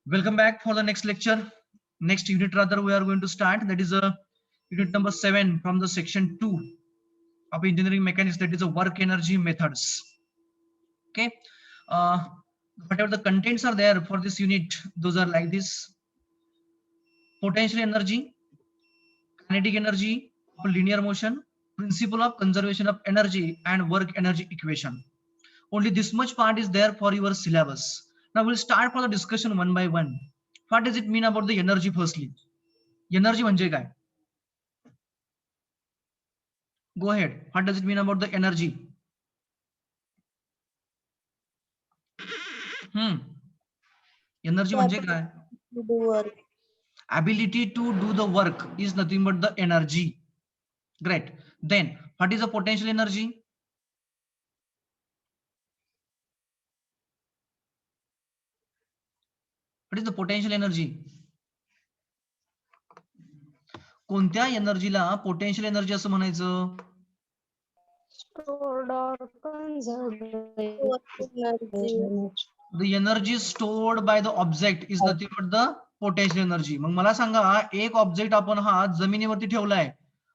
Welcome back for the next lecture. Next unit rather we are going to start. That is a unit number 7 from the section 2 of engineering mechanics. That is a work energy methods. Okay. Uh, Whatever the contents are there for this unit, those are like this: potential energy, kinetic energy of linear motion, principle of conservation of energy, and work energy equation. Only this much part is there for your syllabus. Now we'll start for the discussion one by one. What does it mean about the energy firstly? Energy म्हणजे काय? Go ahead. What does it mean about the energy? Energy म्हणजे काय? Ability to do the work is nothing but the energy. Great. Then what is the potential energy? What is the potential energy? कोणत्या एनर्जीला potential energy असं म्हणायचं? stored or conserved energy. The energy stored by the object is nothing but the potential energy. मग मला सांगा, एक object आपण हा जमिनीवरती ठेवलाय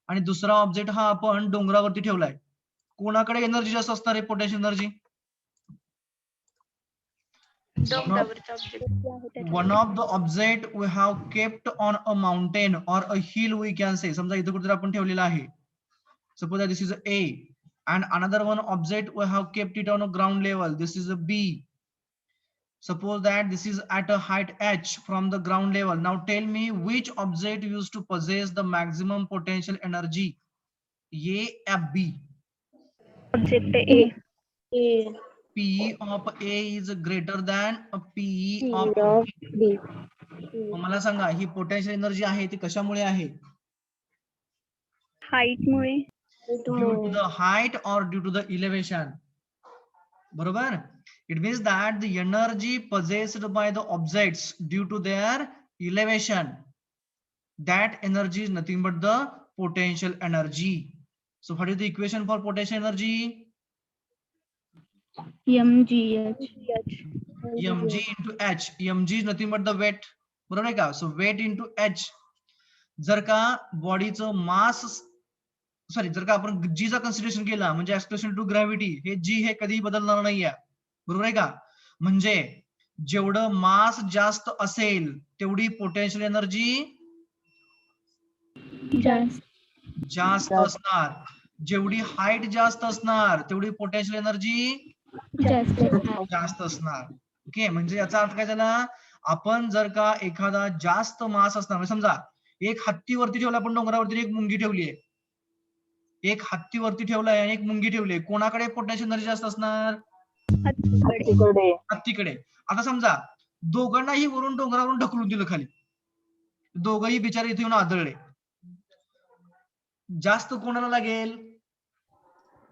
आणि दुसरा ऑब्जेक्ट हा आपण डोंगरावरती ठेवलाय. कोणाकडे एनर्जी जास्त असणार आहे potential energy? One of the object we have kept on a mountain or a hill we can say. समजा इथे कुठेतरी आपण ठेवलेला आहे. Suppose that this is A and another one object we have kept it on a ground level. This is a B. Suppose that this is at a height h from the ground level. Now tell me which object used to possess the maximum potential energy? A or B? Object A. PE of A is greater than a PE of B. मला सांगा ही potential energy आहे ती कशामुळे आहे? Height मुळे. Due to the height or due to the elevation? बरोबर? It means that the energy possessed by the objects due to their elevation, that energy is nothing but the potential energy. So what is the equation for potential energy? mgh. mg into h. mg is nothing but the weight. बरोबर आहे का? So weight into h. जर का बॉडीचं mass sorry जर का आपण जी चा कन्सिडरेशन केला म्हणजे एक्सप्रेशन टू ग्रॅव्हिटी, हे जी हे कधीही बदलणार नाहीये. बरोबर आहे का? म्हणजे जेवढं मास जास्त असेल तेवढी पोटेन्शियल एनर्जी जास्त असणार. जेवढी हाईट जास्त असणार तेवढी पोटेन्शियल एनर्जी जास्त असणार. ओके, म्हणजे याचा अर्थ काय झाला? आपण जर का एखादा जास्त मास असणार, समजा एक हत्ती वरती ठेवला आपण डोंगरावरती, एक मुंगी ठेवली आहे. एक हत्ती वरती ठेवलाय आणि एक मुंगी ठेवली. कोणाकडे पोटेन्शियल एनर्जी जास्त असणार? हत्तीकडे. आता समजा दोघांनाही वरून डोंगरावरून ढकलून दिलं खाली, दोघंही बिचारे इथे येऊन आदळले, जास्त कोणाला लागेल?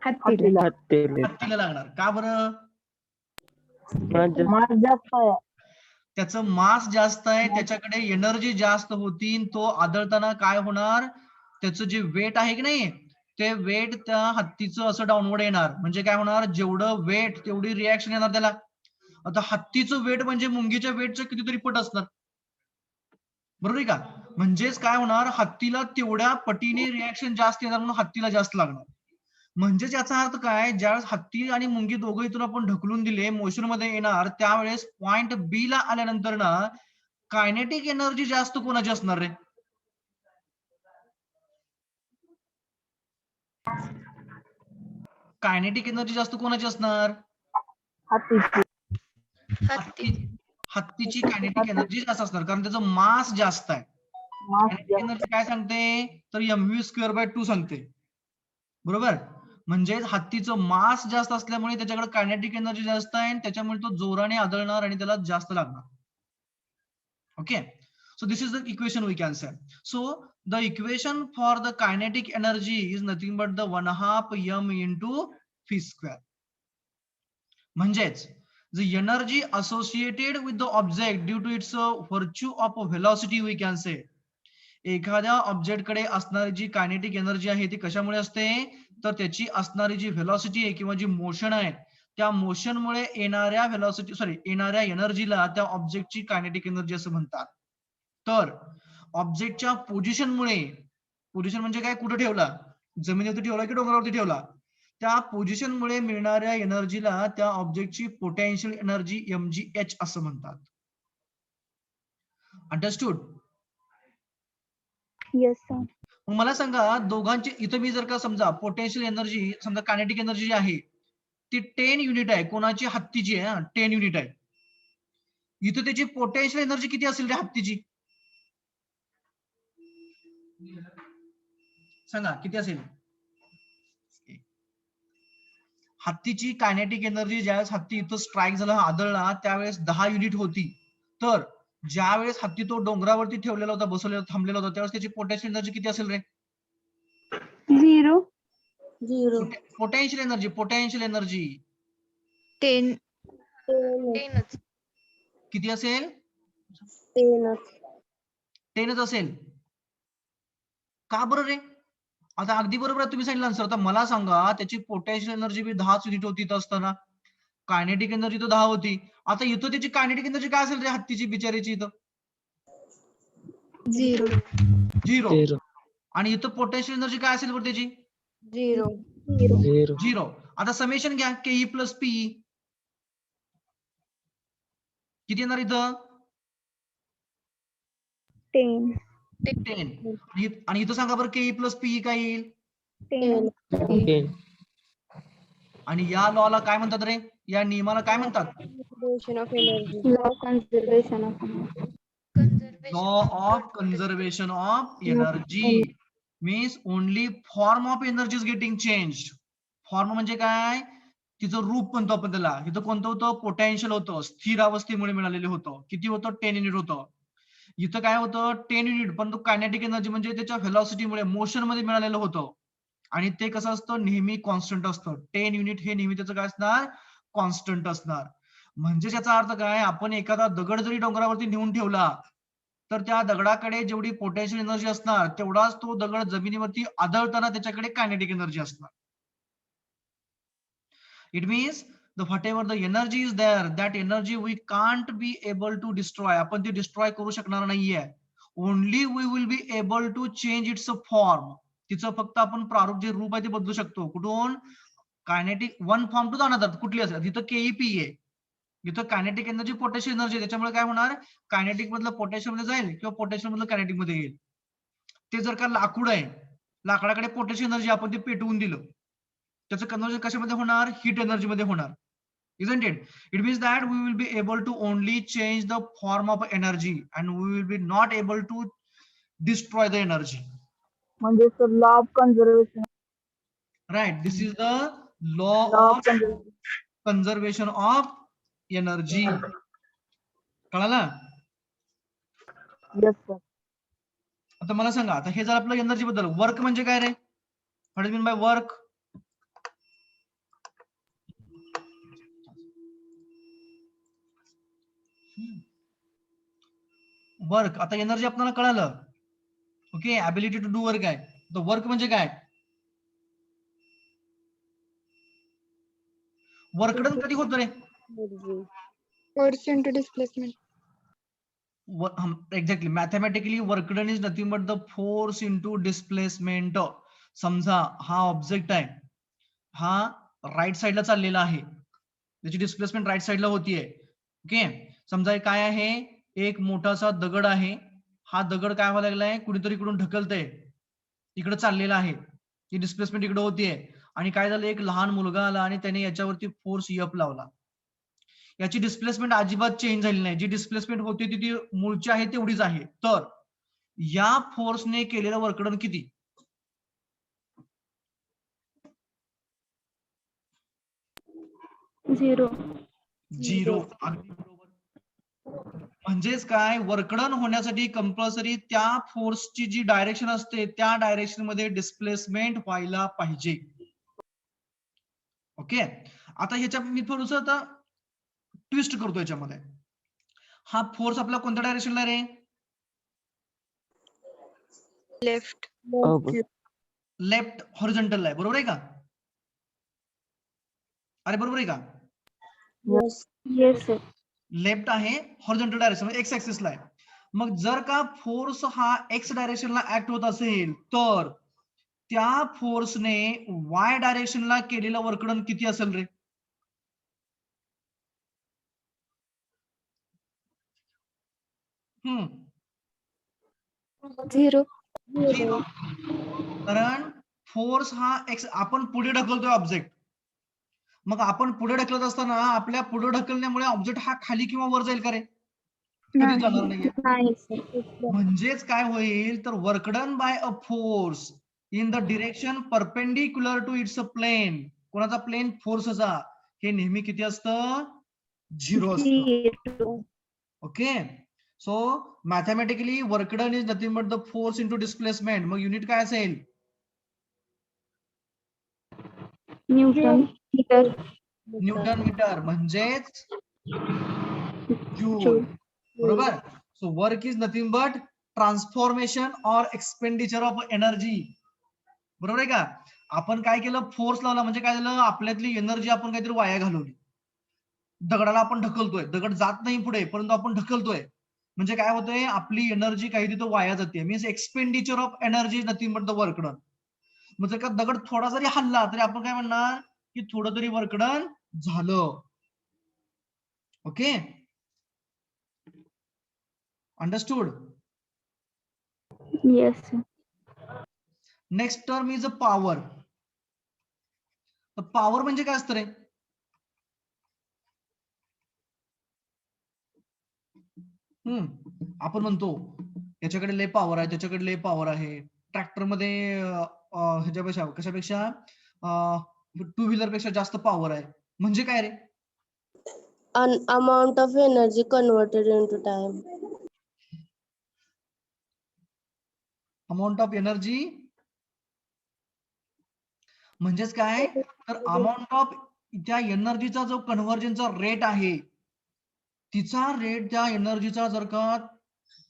हत्तीला लागणार. का बरं? त्याचं मास जास्त आहे, त्याच्याकडे एनर्जी जास्त होती, तो आदळताना काय होणार? त्याचं जे वेट आहे की नाही, ते वेट त्या हत्तीचं असं डाऊनवर्ड येणार. म्हणजे काय होणार? जेवढं वेट तेवढी रिॲक्शन येणार त्याला. आता हत्तीचं वेट म्हणजे मुंगीच्या वेटचं कितीतरी पट असणार. बरोबर आहे का? म्हणजेच काय होणार? हत्तीला तेवढ्या पटीने रिॲक्शन जास्त येणार, म्हणून हत्तीला जास्त लागणार. म्हणजेच याचा अर्थ काय? ज्यावेळेस हत्ती आणि मुंगी दोघं इथून आपण ढकलून दिले, मोशन मध्ये येणार, त्यावेळेस पॉइंट बी ला आल्यानंतर ना कायनेटिक एनर्जी जास्त कोणाची असणार रे? कायनेटिक एनर्जी जास्त कोणाची असणार? हत्तीची कायनेटिक एनर्जी जास्त असणार, कारण त्याचं मास जास्त आहे. कायनेटिक एनर्जी काय सांगते? तर mv²/2 सांगते. बरोबर? म्हणजे हत्तीचं मास जास्त असल्यामुळे त्याच्याकडे कायनेटिक एनर्जी जास्त आहे आणि त्याच्यामुळे तो जोराने आदळणार आणि त्याला जास्त लागणार. Okay, so this is the equation we can say. So the equation for the kinetic energy is nothing but the 1/2 m into v². म्हणजेच the energy associated with the object due to its virtue of velocity we can say. एखाद्या object कडे असणारी जी kinetic energy आहे ती कशामुळे असते? तर त्याची असणारी जी व्हेलॉसिटी आहे किंवा जी मोशन आहे त्या मोशनमुळे येणाऱ्या येणाऱ्या एनर्जीला त्या ऑब्जेक्टची कायनेटिक एनर्जी असं म्हणतात. तर ऑब्जेक्टच्या पोझिशनमुळे, पोझिशन म्हणजे काय, कुठे ठेवला, जमिनीवरती ठेवला की डोंगरावरती ठेवला, त्या पोझिशनमुळे मिळणाऱ्या एनर्जीला त्या ऑब्जेक्टची पोटेन्शियल एनर्जी mgh असं म्हणतात. अंडरस्टूड? Yes sir. मग मला सांगा, दोघांची इथं मी जर का समजा पोटेन्शियल एनर्जी, समजा कायनेटिक एनर्जी जी आहे ती 10 युनिट आहे, कोणाची, हत्तीची आहे, 10 युनिट आहे. इथं त्याची पोटेन्शियल एनर्जी किती असेल रे हत्तीची, सांगा किती असेल? हत्तीची कायनेटिक एनर्जी ज्यावेळेस हत्ती इथं स्ट्राईक झाला, आदळला, त्यावेळेस 10 युनिट होती. तर ज्या वेळेस हत्ती तो डोंगरावरती ठेवलेला होता, बसवलेला, थांबलेला होता, त्यावेळेस त्याची पोटेन्शियल एनर्जी किती असेल रे? 0. Potential energy 10. किती असेल? 10च असेल. का बरं रे? आता अगदी बरोबर आहे, तुम्ही सांगितलं आन्सर. आता मला सांगा, त्याची पोटेन्शियल एनर्जी बी 10 युनिट होती इथं असताना, कायनेटिक एनर्जी तर 10 होती. आता इथं त्याची कायनेटिक एनर्जी काय असेल रे हत्तीची बिचारीची इथं? 0. आणि इथं पोटेन्शियल एनर्जी काय असेल बरं त्याची? 0. आता समेशन घ्या, के प्लस पी किती येणार इथं? 10. आणि इथं सांगा बरं, के प्लस पी काय येईल? 10. आणि या लॉला काय म्हणतात रे, या नियमाला काय म्हणतात? Law of conservation of energy. Law of conservation of energy. Means only form of energy is getting change. Form म्हणजे काय, तिचं रूप म्हणतो आपण त्याला. इथं कोणतं होतं? पोटेन्शियल होतं, स्थिर अवस्थेमुळे मिळालेलं होतं. किती होतं? 10 युनिट होतं. इथं काय होतं? 10 युनिट, पण तो कायनेटिक एनर्जी म्हणजे त्याच्या व्हेलॉसिटीमुळे, मोशन मध्ये मिळालेलं होतं. आणि ते कसं असतं? नेहमी कॉन्स्टंट असतं. 10 युनिट हे नेहमी त्याचं काय असणार? कॉन्स्टंट असणार. म्हणजे याचा अर्थ काय, आपण एखादा दगड जरी डोंगरावरती नेऊन ठेवला, तर त्या दगडाकडे जेवढी पोटेन्शियल एनर्जी असणार, तेवढाच तो दगड जमिनीवरती आदळताना त्याच्याकडे कायनेटिक एनर्जी असणार. It means whatever the energy is there, that energy we can't be able to destroy. आपण ती डिस्ट्रॉय करू शकणार नाहीये. Only we will be able to change its form. तिचं फक्त आपण प्रारूप, जे रूप आहे ते बदलू शकतो. कुठून? Kinetic one form to another. कुठली असेल, तिथं केईपी आहे, इथं कायनेटिक एनर्जी, पोटेन्शियल एनर्जी. त्याच्यामुळे काय होणार? कायनेटिक मधलं पोटेन्शियल मध्ये जाईल किंवा पोटेन्शियल मधलं कायनेटिक मध्ये येईल. ते जर का लाकूड आहे, लाकडाकडे पोटेन्शियल एनर्जी, आपण ते पेटवून दिलं, त्याचं कन्व्हर्जन कशामध्ये होणार? हीट एनर्जी मध्ये होणार. Isn't it? It means that we will be able to only change the form of energy and we will be not able to destroy the energy. म्हणजे sir law of conservation. Right. This is the law of conservation of energy. कळालं? Yes sir. आता मला सांगा, आता हे जर आपलं energy बद्दल, वर्क म्हणजे काय रे? What is mean by work? Work. आता एनर्जी आपल्याला कळालं, okay, ability to do work आहे. तर वर्क म्हणजे काय? वर्क डन कधी होतं रे? Force into displacement. Exactly. Mathematically work done is nothing but the force into displacement. समजा हा ऑब्जेक्ट आहे, हा राईट साईडला चाललेला आहे, त्याची डिस्प्लेसमेंट राईट साईडला होतीये. ओके, समजा हे काय आहे? एक मोठासा दगड आहे. हा दगड काय व्हायला लागलाय? कुणीतरी इकडून ढकलतंय, इकडे चाललेला आहे, ही डिस्प्लेसमेंट इकडे होतीये. आणि काय झालं? एक लहान मुलगा आला आणि त्याने याच्यावरती फोर्स F लावला. याची डिस्प्लेसमेंट अजिबात चेंज झाली नाही. जी डिस्प्लेसमेंट होती ती मूळची आहे तेवढीच आहे. तर या फोर्सने केलेलं वर्कडन किती? 0. 0. अगदी बरोबर. म्हणजेच काय, वर्कडन होण्यासाठी कंपल्सरी त्या फोर्सची जी डायरेक्शन असते, त्या डायरेक्शन मध्ये डिस्प्लेसमेंट व्हायला पाहिजे. ओके, आता ह्याच्या मी थोडस आता ट्विस्ट करतो याच्यामध्ये. हा फोर्स आपला कोणत्या डायरेक्शनला रे? लेफ्ट. लेफ्ट हॉरिझॉन्टल आहे, बरोबर आहे का? अरे बरोबर आहे का? Yes. Yes, sir. लेफ्ट आहे हॉरिझॉन्टल डायरेक्शन एक्स ऍक्सिसला आहे. मग जर का फोर्स हा एक्स डायरेक्शनला ऍक्ट होत असेल तर त्या फोर्सने वाय डायरेक्शनला केलेलं वर्क डन किती असेल रे? हम्म 0. झिरो. कारण फोर्स हा एक्स आपण पुढे ढकलतोय ऑब्जेक्ट. मग आपण पुढे ढकलत असताना आपल्या पुढे ढकलण्यामुळे ऑब्जेक्ट हा खाली किंवा वर जाईल का रे? कधीच जाणार नाहीये. नाही सर. म्हणजेच काय होईल तर work done by a force in the direction perpendicular to its plane. कोणाचा प्लेन? फोर्सचा. हे नेहमी किती असतं? 0 असतं. 0. Okay. So mathematically work done is nothing but the force into displacement. मग युनिट काय असेल? Newton metre. न्यूटन मीटर म्हणजेच जूल. जूल. बरोबर. So work is nothing but transformation or expenditure of energy. बरोबर आहे का? आपण काय केलं? फोर्स लावला म्हणजे काय झालं? आपल्यातली एनर्जी आपण काहीतरी वाया घालवली. दगडाला आपण ढकलतोय, दगड जात नाही पुढे परंतु आपण ढकलतोय म्हणजे काय होतंय? आपली एनर्जी काही तिथं वाया जाते. Means expenditure of energy nothing but the work done. मग जर का दगड थोडा जरी हल्ला तरी आपण काय म्हणणार की थोडं तरी वर्क डन झालं. Okay, understood. Yes, sir. Next term is a power. Power म्हणजे काय असतं रे? आपण म्हणतो याच्याकडे लय पॉवर आहे, त्याच्याकडे लय पॉवर आहे. ट्रॅक्टर मध्ये ह्याच्यापेक्षा कशापेक्षा टू व्हीलर पेक्षा जास्त पॉवर आहे. म्हणजे काय रे? An amount of energy converted into time. Amount of energy म्हणजेच काय? तर अमाऊंट ऑफ त्या एनर्जीचा जो कन्व्हर्जनचा रेट आहे तिचा रेट त्या एनर्जीचा जर का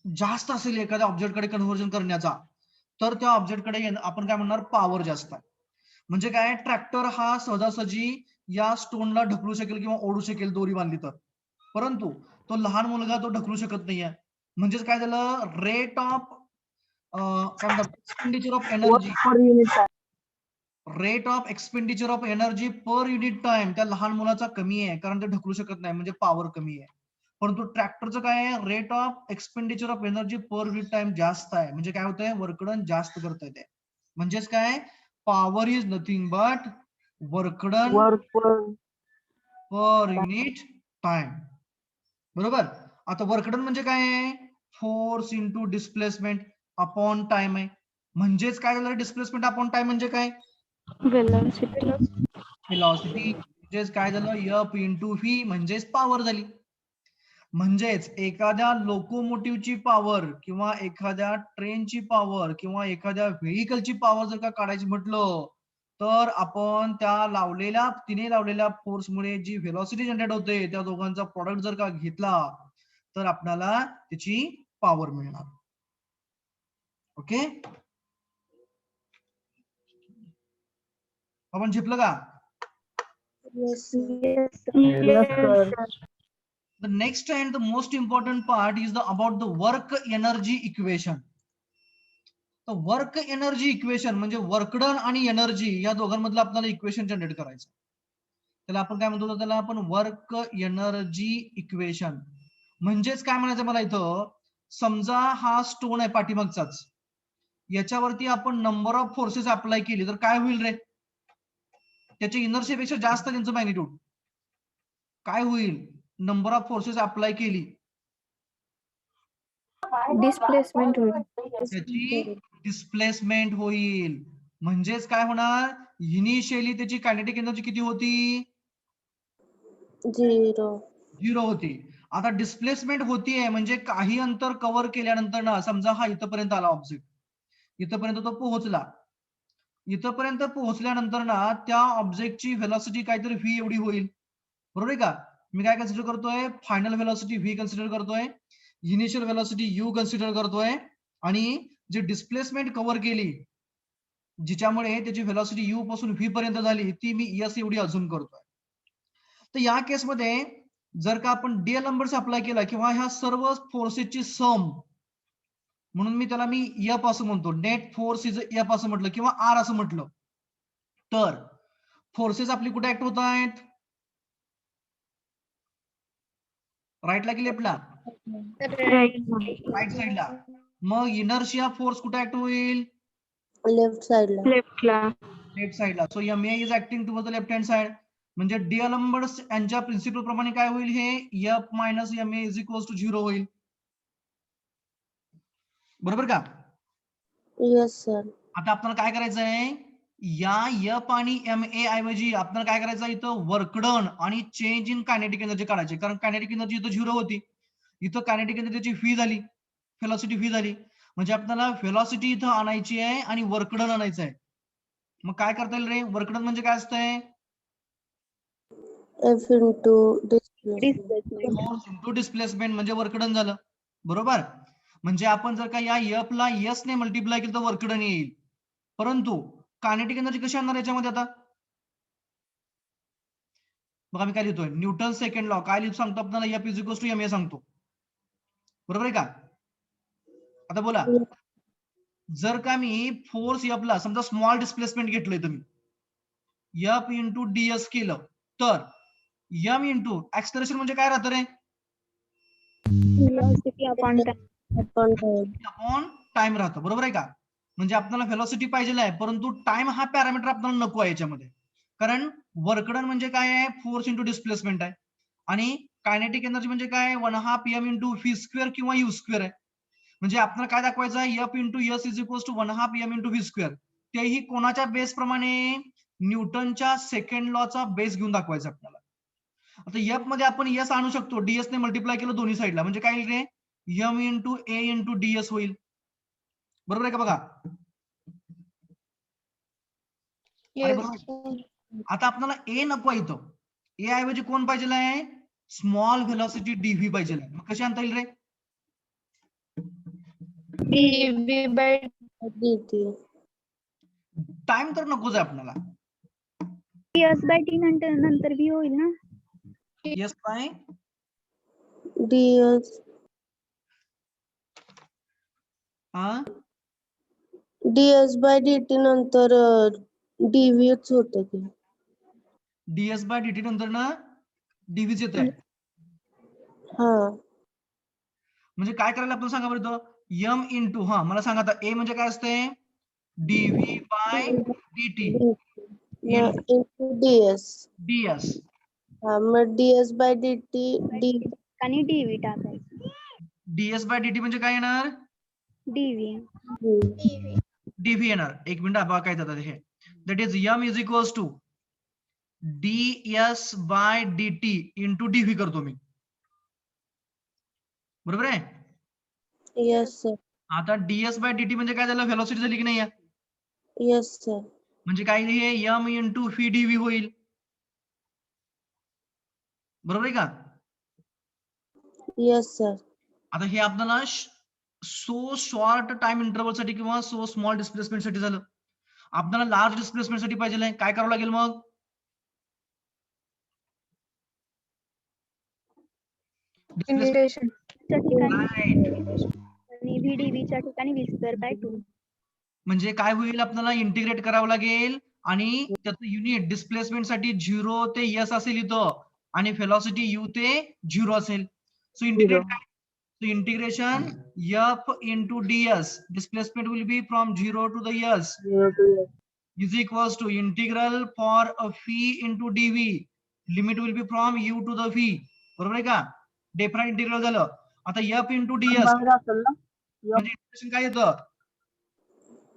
जास्त असेल एखाद्या ऑब्जेक्टकडे कन्व्हर्जन करण्याचा तर त्या ऑब्जेक्टकडे आपण काय म्हणणार? पॉवर जास्त आहे. म्हणजे काय? ट्रॅक्टर हा सहजासहजी या स्टोनला ढकलू शकेल किंवा ओढू शकेल दोरी बांधली तर, परंतु तो लहान मुलगा तो ढकलू शकत नाहीये. म्हणजेच काय झालं? रेट ऑफ काय म्हणतात? Expenditure of energy. Work per unit time. Rate of expenditure of energy per unit time त्या लहान मुलाचा कमी आहे कारण ते ढकलू शकत नाही म्हणजे पॉवर कमी आहे. परंतु ट्रॅक्टरचं काय आहे? Rate of expenditure of energy per unit time जास्त आहे. म्हणजे काय होतंय? वर्क डन जास्त करता येते. म्हणजेच काय? Power is nothing but work done Work per per unit time. बरोबर. आता वर्क डन म्हणजे काय आहे? Force into displacement upon time आहे. म्हणजेच काय झालं? डिस्प्लेसमेंट अपॉन टाइम म्हणजे काय? velocity. वेलॉसिटी. म्हणजेच काय झालं? एफ इंटू व्ही म्हणजेच पॉवर झाली. म्हणजेच एखाद्या लोकोमोटिव्हची पॉवर किंवा एखाद्या ट्रेनची पॉवर किंवा एखाद्या व्हेइकलची पॉवर जर का काढायची म्हटलं तर आपण तिने लावलेल्या फोर्समुळे जी व्हेलॉसिटी जनरेट होते त्या दोघांचा प्रॉडक्ट जर का घेतला तर आपल्याला त्याची पॉवर मिळणार. ओके, आपण झिपलं का? Yes, sir. Yes, sir. Yes, sir. The next and the most important part is about the work energy equation. तर वर्क एनर्जी इक्वेशन म्हणजे वर्क डन आणि एनर्जी या दोघांमधलं आपल्याला इक्वेशन जनरेट करायचं. त्याला आपण काय म्हणतो? त्याला आपण वर्क एनर्जी इक्वेशन. म्हणजेच काय म्हणायचं मला इथं? समजा हा स्टोन आहे पाठीमागचाच, याच्यावरती आपण नंबर ऑफ फोर्सेस अप्लाय केली तर काय होईल रे? त्याच्या इनर्शियापेक्षा जास्त त्यांचं मॅग्निट्यूड काय होईल? नंबर ऑफ फोर्सेस अप्लाय केली Displacement होईल. त्याची डिस्प्लेसमेंट होईल. म्हणजेच काय होणार? इनिशियली त्याची कायनेटिक एनर्जी किती होती? 0. 0 होती. आता डिस्प्लेसमेंट होतीये म्हणजे काही अंतर कव्हर केल्यानंतर ना, समजा हा इथपर्यंत आला ऑब्जेक्ट, इथपर्यंत तो पोहोचला. इथपर्यंत पोहोचल्यानंतर ना त्या ऑब्जेक्टची व्हेलॉसिटी काहीतरी व्ही एवढी होईल. बरोबर आहे का? मी काय कन्सिडर करतोय? फायनल व्हेलॉसिटी व्ही कन्सिडर करतोय, इनिशियल व्हेलॉसिटी यू कन्सिडर करतोय आणि जी डिस्प्लेसमेंट कव्हर केली जिच्यामुळे त्याची व्हेलॉसिटी यू पासून व्ही पर्यंत झाली ती मी एस एवढी अझूम करतोय. तर या केसमध्ये जर का आपण डीएल नंबर्स अप्लाय केला किंवा ह्या सर्व फोर्सेसची सम, म्हणून मी एफ असं म्हणतो, नेट फोर्स इज एफ असं म्हटलं किंवा आर असं म्हटलं, तर फोर्सेस आपली कुठे ऍक्ट होत आहेत, राईटला की लेफ्टला, राईट साईडला. मग इनर्शिया फोर्स कुठे ऍक्ट होईल, लेफ्ट साइडला. लेफ्टला. लेफ्ट साईडला. So MA is acting toward the left hand side. म्हणजे डीएल नंबर्स यांच्या प्रिन्सिपल प्रमाणे काय होईल, हे F minus MA is equal to 0 होईल. बरोबर का? Yes, sir. आता आपल्याला काय करायचं आहे, या एफ आणि एम ए ऐवजी आपल्याला काय करायचं आहे, इथं वर्कडन आणि चेंज इन कायनेटिक एनर्जी काढायची. कारण कायनेटिक एनर्जी इथं 0 होती, इथं कायनेटिक एनर्जीची फी झाली, व्हेलॉसिटी फी झाली. म्हणजे आपल्याला व्हेलॉसिटी इथं आणायची आहे आणि वर्कडन आणायचं आहे. मग काय करता येईल रे, वर्कडन म्हणजे काय असतंय, F into displacement. Force into displacement म्हणजे वर्कडन झालं. बरोबर. म्हणजे आपण जर का या एफ ला एस ने मल्टिप्लाय केलं तर वर्कडन येईल. परंतु कायनेटिक एनर्जी कशी आणणार याच्यामध्ये, आता बघा मी काय लिहितोय, न्यूटन सेकंड लॉ काय लिहितो सांगतो आपल्याला, F is equal to M A सांगतो. बरोबर आहे का? आता बोला, जर का मी फोर्स एफ ला समजा स्मॉल डिस्प्लेसमेंट घेतलंय तुम्ही, एफ इंटू डीएस केलं, तर एम इंटू ऍक्सलरेशन म्हणजे काय राहतं रे, Velocity upon time. Upon time. Upon time राहतं. बरोबर आहे का? म्हणजे आपल्याला व्हेलॉसिटी पाहिजे आहे, परंतु टाइम हा पॅरामीटर आपल्याला नको आहे याच्यामध्ये. कारण वर्कडन म्हणजे काय आहे, फोर्स इंटू डिस्प्लेसमेंट आहे, आणि कायनेटिक एनर्जी म्हणजे काय, 1/2 एम इंटू व्ही स्क्वेअर किंवा यू स्क्वेअर आहे. म्हणजे आपल्याला काय दाखवायचं आहे, F into S is equal to 1/2 M into V square. तेही कोणाच्या बेस प्रमाणे, न्यूटनच्या सेकंड लॉचा बेस घेऊन दाखवायचं आपल्याला. आता एफ मध्ये आपण एस आणू शकतो, डीएस ने मल्टिप्लाय केलं दोन्ही साईडला, म्हणजे काय रे, एम इंटू ए इंटू डीएस होईल. बरोबर आहे का? बघा, अरे Yes, बरोबर. sir. आता आपल्याला ए नको आहे, इथं ए ऐवजी कोण पाहिजे आहे, स्मॉल व्हेलॉसिटी डीव्ही पाहिजे आहे. मग कशी आणता येईल रे, dv by dt. टाइम तर नकोच आहे आपल्याला. एस बाय टी नंतर व्ही होईल ना. एस बाय ds हा ds by dt नंतर dv च होतं की. डीएस बाय डीटी नंतर ना डीव्हीच येत आहे. हा. म्हणजे काय करायला आपण सांगा बरं, इथं एम इंटू, हा मला सांगा आता, ए म्हणजे काय असते, DV by DT into ds. DS. हा, मग ds by dt dv. आणि डीव्ही टाकायचं. डीएस बाय डीटी म्हणजे काय येणार, डीव्ही. डीव्ही येणार. एक मिनिट बघा काय जातात हे, that is M is equals to DS by DT into DV करतो मी. बरोबर आहे. Yes, sir. आता डीएस बाय डीटी म्हणजे काय झालं, व्हेलॉसिटी झाली की नाही. Yes, sir. म्हणजे काय, हे एम इंटू व्ही डीव्ही होईल. बरोबर आहे का? Yes, sir. आता हे आपल्याला सो शॉर्ट टाइम इंटरव्हल साठी किंवा सो स्मॉल डिस्प्लेसमेंट साठी झालं. आपल्याला लार्ज डिस्प्लेसमेंट साठी पाहिजे, काय करावं लागेल मग, इंटिग्रेशन च्या ठिकाणी राईट. आणि व्ही डीव्हीच्या ठिकाणी व्ही स्क्वेअर बाय 2. म्हणजे काय होईल, आपल्याला इंटिग्रेट करावं लागेल, आणि त्याचं युनिट डिस्प्लेसमेंट साठी 0 ते एस असेल इथं, आणि व्हेलॉसिटी यू ते 0 असेल. सो इंटिग्रेट काय, so integration f into ds, displacement will be from 0 to the s, is equals to integral for a phi into dv, limit will be from u to the phi. बरोबर आहे का? Different integral झालं. आता f into ds म्हणजे integration काय येतं,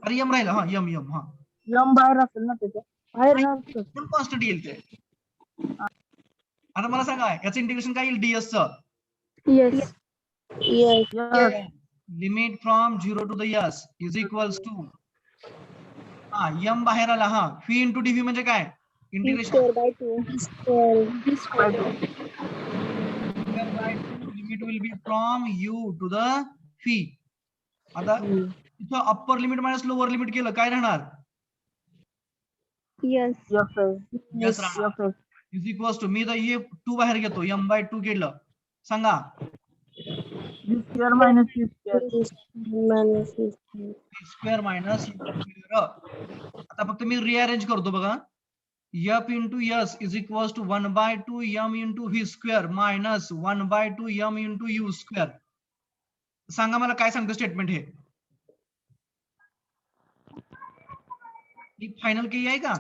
अरे M राहिलं, हा यम यम हा यम बाहेर असेल ना, त्याच्या बाहेर नसतं. पण कॉन्स्टंट येईल ते. आता मला सांगा, याचं इंटिग्रेशन काय येईल, ds चं yes. Yes. Yes. Limit from 0 to the s is equals to, हा यम बाहेर आला, हा फी इंटू डीव्ही म्हणजे काय, V integration square by 2. Limit will be from U to the फी. आता इथं upper limit minus lower limit केलं काय राहणार, येस. यस राहणार. इज इक्वल्स टू, मी तर हे 2 बाहेर घेतो, m/2 केलं. सांगा. v square minus u square. minus u square. Square minus आता फक्त मी रिअरेंज करतो बघा. f into S is equals to 1/2 m into V square minus 1/2 m into U square. सांगा मला काय सांगतं स्टेटमेंट हे? फायनल की आहे का?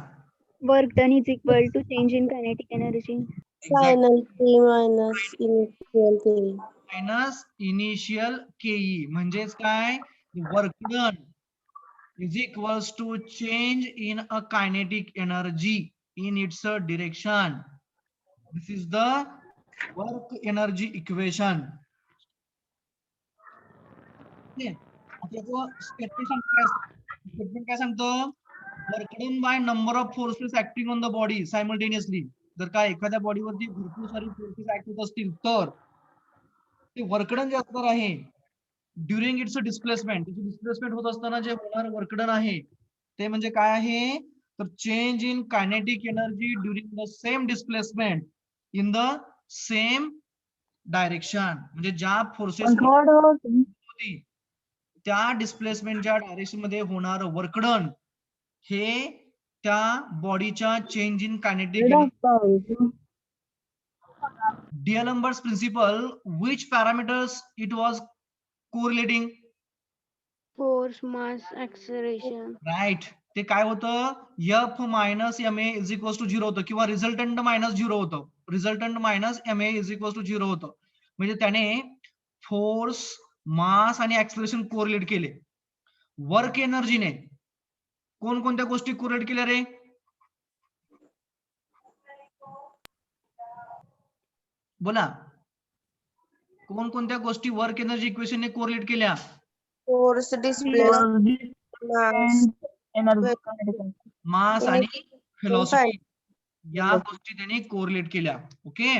Work done is equal to change in kinetic energy. Final K minus initial K. Minus initial KE म्हणजेच काय? Work done is equals to change in a kinetic energy in its direction. This is the work energy equation. Statement काय सांगतो? Work done by number of forces acting on the body simultaneously. जर का एखाद्या बॉडीवरती भरपूर सारी forces act होत असतील तर ते वर्क डन जे असणार आहे ड्युरिंग इट्स डिस्प्लेसमेंट, डिस्प्लेसमेंट होत असताना जे होणार वर्क डन आहे ते म्हणजे काय आहे? तर change in kinetic energy during the same displacement in the same direction. म्हणजे ज्या फोर्सेस Controlled होती. होती त्या डिस्प्लेसमेंटच्या डायरेक्शन मध्ये होणार वर्क डन हे त्या बॉडीच्या change in kinetic Red energy. of power. D'Alembert's principle, which parameters it was correlating? Force, mass, acceleration. Right. ते काय होतं? F minus M A is equal to 0 होतं किंवा रिझल्टंट मायनस 0 होतं. Resultant minus M A is equal to 0 होतं. म्हणजे त्याने force, mass आणि ऍक्सलरेशन कोरिलेट केले. वर्क एनर्जीने कोणकोणत्या गोष्टी कोरिलेट केल्या रे? बोला. कोणकोणत्या गोष्टी वर्क एनर्जी इक्वेशनने कोरिलेट केल्या? Force displacement, mass, Energy kinetic. Mass आणि Initial व्हेलॉसिटी या गोष्टी त्यांनी कोरिलेट केल्या. ओके.